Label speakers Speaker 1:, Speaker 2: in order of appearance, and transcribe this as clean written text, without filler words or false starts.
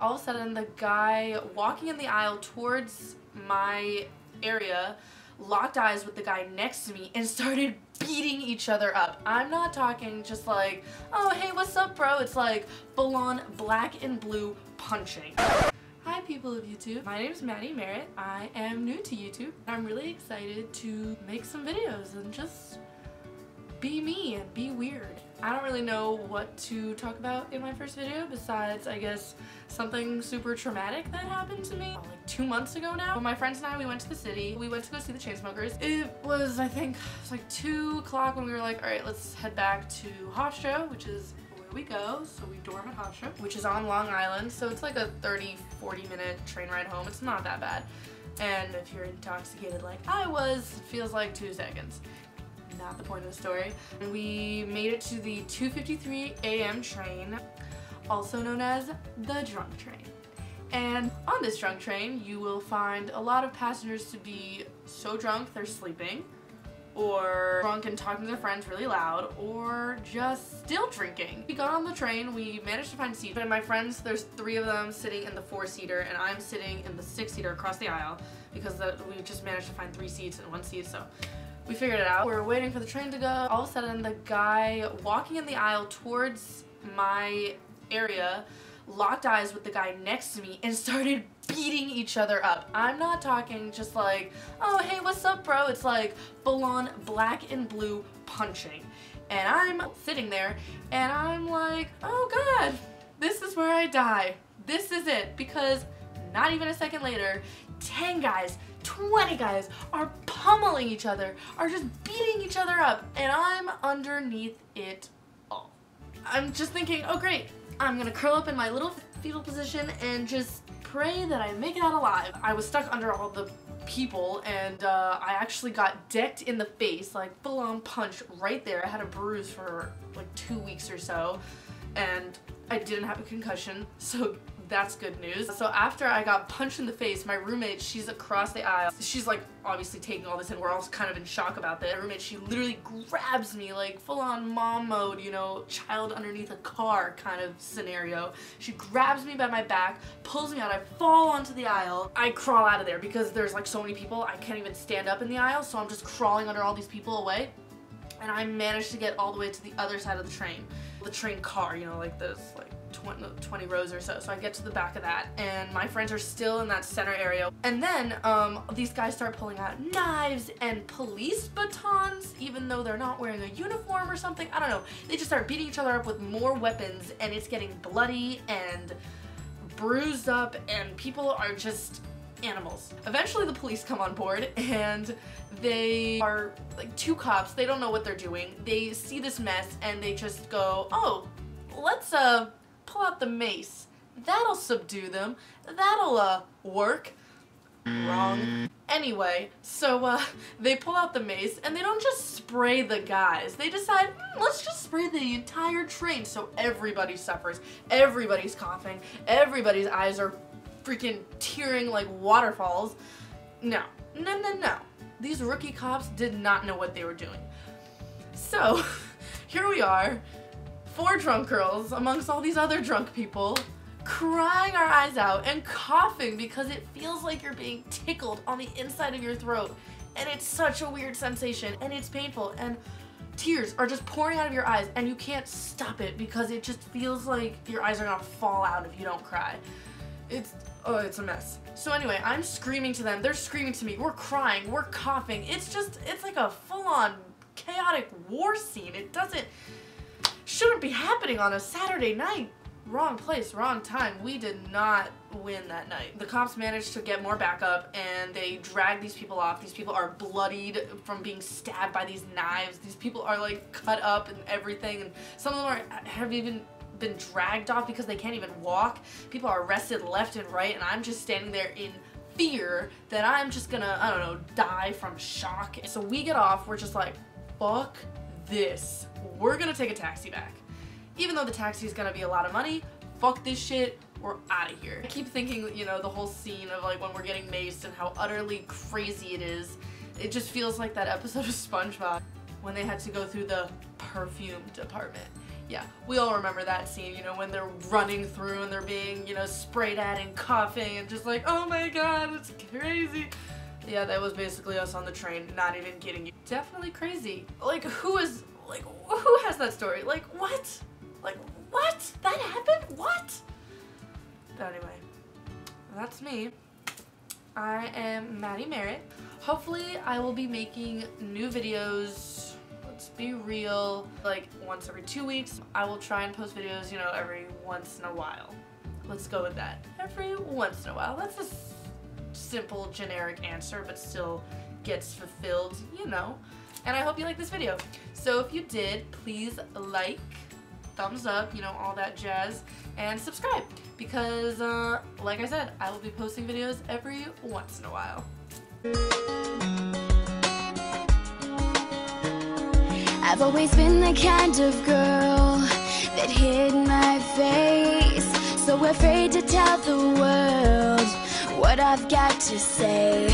Speaker 1: All of a sudden, the guy walking in the aisle towards my area locked eyes with the guy next to me and started beating each other up. I'm not talking just like, oh hey, what's up bro? It's like full on black and blue punching. Hi people of YouTube, my name is Maddie Merritt. I am new to YouTube. I'm really excited to make some videos and just be me and be weird. I don't really know what to talk about in my first video besides, I guess, something super traumatic that happened to me like 2 months ago now. My friends and I, we went to the city. We went to go see the Chainsmokers. It was, I think, it was like 2 o'clock when we were like, alright, let's head back to Hofstra, which is where we go. So we dorm at Hofstra, which is on Long Island. So it's like a 30-40 minute train ride home. It's not that bad. And if you're intoxicated like I was, it feels like 2 seconds. Not the point of the story. We made it to the 2:53 a.m. train, also known as the drunk train. And on this drunk train, you will find a lot of passengers to be so drunk they're sleeping, or drunk and talking to their friends really loud, or just still drinking. We got on the train, we managed to find seats, and my friends, there's 3 of them sitting in the 4-seater, and I'm sitting in the 6-seater across the aisle, because we just managed to find 3 seats and 1 seat, so we figured it out. We're waiting for the train to go. All of a sudden, the guy walking in the aisle towards my area locked eyes with the guy next to me and started beating each other up. I'm not talking just like, oh hey, what's up bro? It's like full on black and blue punching. And I'm sitting there and I'm like, oh god, this is where I die. This is it. Because not even a second later, 10 guys, 20 guys are pummeling each other, are just beating each other up, and I'm underneath it all. I'm just thinking, oh great, I'm gonna curl up in my little fetal position and just pray that I make it out alive. I was stuck under all the people, and I actually got decked in the face, like full on punch right there. I had a bruise for like 2 weeks or so, and I didn't have a concussion, so that's good news. So after I got punched in the face, my roommate, she's across the aisle. She's like obviously taking all this in. We're all kind of in shock about that. My roommate, she literally grabs me like full on mom mode, you know, child underneath a car kind of scenario. She grabs me by my back, pulls me out, I fall onto the aisle. I crawl out of there because there's like so many people, I can't even stand up in the aisle, so I'm just crawling under all these people away. And I managed to get all the way to the other side of the train. The train car, you know, like those like 20 rows or so. So I get to the back of that and my friends are still in that center area. And then these guys start pulling out knives and police batons, even though they're not wearing a uniform or something. I don't know. They just start beating each other up with more weapons and it's getting bloody and bruised up and people are just animals. Eventually the police come on board and they are like 2 cops. They don't know what they're doing. They see this mess and they just go, oh, let's pull out the mace. That'll subdue them. That'll work. Wrong. Anyway, so they pull out the mace and they don't just spray the guys. They decide, let's just spray the entire train so everybody suffers. Everybody's coughing. Everybody's eyes are freaking tearing like waterfalls. No. No, no, no. These rookie cops did not know what they were doing. So, here we are, 4 drunk girls amongst all these other drunk people, crying our eyes out and coughing because it feels like you're being tickled on the inside of your throat. And it's such a weird sensation and it's painful and tears are just pouring out of your eyes and you can't stop it because it just feels like your eyes are gonna fall out if you don't cry. It's a mess. So anyway, I'm screaming to them, they're screaming to me, we're crying, we're coughing. It's like a full-on chaotic war scene. It shouldn't be happening on a Saturday night. Wrong place, wrong time. We did not win that night. The cops managed to get more backup and they dragged these people off. These people are bloodied from being stabbed by these knives. These people are like cut up and everything, and some of them have even been dragged off because they can't even walk. People are arrested left and right and I'm just standing there in fear that I'm just gonna, I don't know, die from shock. So we get off, we're just like, fuck this. We're gonna take a taxi back. Even though the taxi is gonna be a lot of money, fuck this shit, we're out of here. I keep thinking, you know, the whole scene of like when we're getting maced and how utterly crazy it is. It just feels like that episode of SpongeBob when they had to go through the perfume department. Yeah, we all remember that scene, you know, when they're running through and they're being, you know, sprayed at and coughing and just like, oh my god, it's crazy. Yeah, that was basically us on the train, not even kidding you. Definitely crazy. Like, who has that story? Like, what? Like, what? That happened? What? But anyway, that's me. I am Maddie Merritt. Hopefully, I will be making new videos. Let's be real, like once every 2 weeks. I will try and post videos, you know, every once in a while. Let's go with that. Every once in a while. That's a simple, generic answer, but still gets fulfilled, you know. And I hope you like this video. So if you did, please like, thumbs up, you know, all that jazz, and subscribe, because like I said, I will be posting videos every once in a while.
Speaker 2: I've always been the kind of girl that hid my face, so afraid to tell the world what I've got to say.